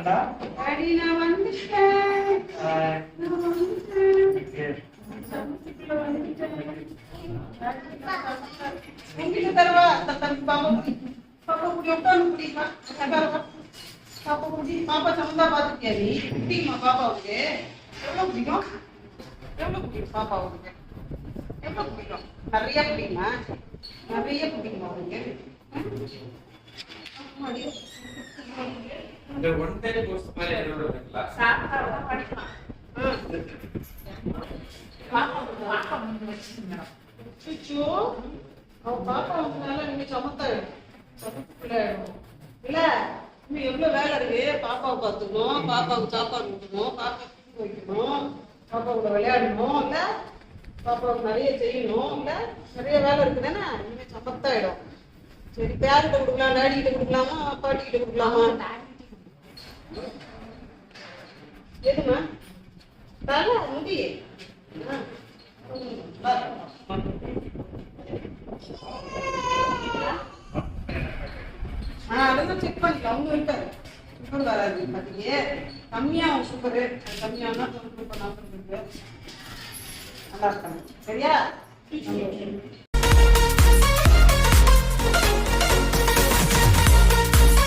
Daddy நான் வந்துட்டேன். உங்ககிட்ட தரவா தம்பி பாப்பா பாப்பா குடி உட்காந்து குடிமா பாப்பா குடி பாப்பா சமந்தா பாத்துக்கியா நீ குடிமா பாப்பாவுக்கு எவ்வளவு பிடிக்கும் பாப்பாவுக்கு எவ்வளவு பிடிக்கும் நிறைய பிடிக்குமா உங்களுக்கு இந்த ஒன் டைம் கோர்ஸ் மாதிரி எவ்வளவு இருக்குங்களா சாப்பிட்டா படிக்கலாம் பாப்பா வந்து வச்சிருங்க சுச்சு அவ பாப்பா வந்தனால நீங்க சமத்தாயிடும் இல்ல இன்னும் எவ்வளவு வேலை இருக்கு பாப்பாவை பார்த்துக்கணும் பாப்பாவுக்கு சாப்பாடு கொடுக்கணும் பாப்பாவுக்கு வைக்கணும் பாப்பாவோட விளையாடணும் இல்ல பாப்பாவுக்கு நிறைய செய்யணும் இல்ல நிறைய வேலை இருக்கு தானே இனிமே சமத்தாயிடும் சரி பேர்கிட்ட கொடுக்கலாம் டாடி கிட்ட கொடுக்கலாமா பாட்டி கிட்ட கொடுக்கலாமா எதுமா தலை முடி அதெல்லாம் செக் பண்ணிக்கலாம் அவங்க இருக்காரு சுகர் வராது பாத்தீங்க கம்மியா சுகரு கம்மியானா 90 40 நல்லா இருக்காங்க சரியா